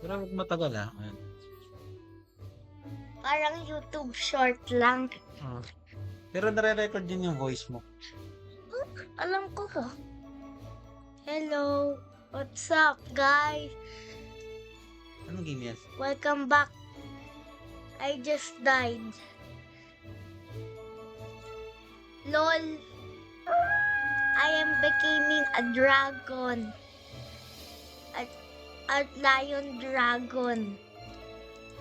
Pero huwag matagal Ayan. Parang YouTube short lang. Ah. Pero nare-record din yung voice mo. Alam ko po. Hello. What's up, guys? Anong game yan? Welcome back. I just died. LOL. I am becoming a dragon. A lion dragon.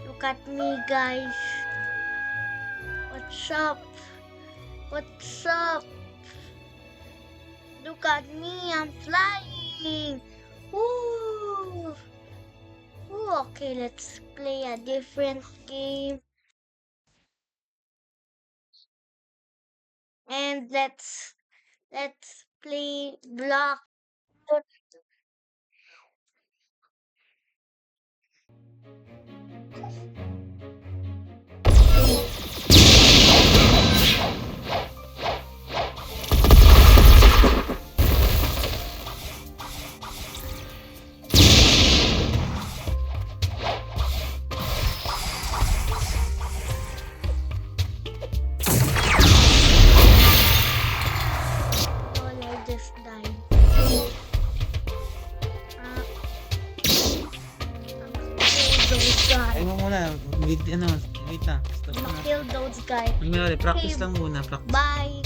Look at me, guys. What's up? What's up? Look at me, I'm flying. Woo! Ooh, okay, let's play a different game. And let's play block. Lol, I just died. Those guys. Ay mo muna. Wait na. Stop na. Kill those guys. Nangyari, practice lang muna. Practice. Bye.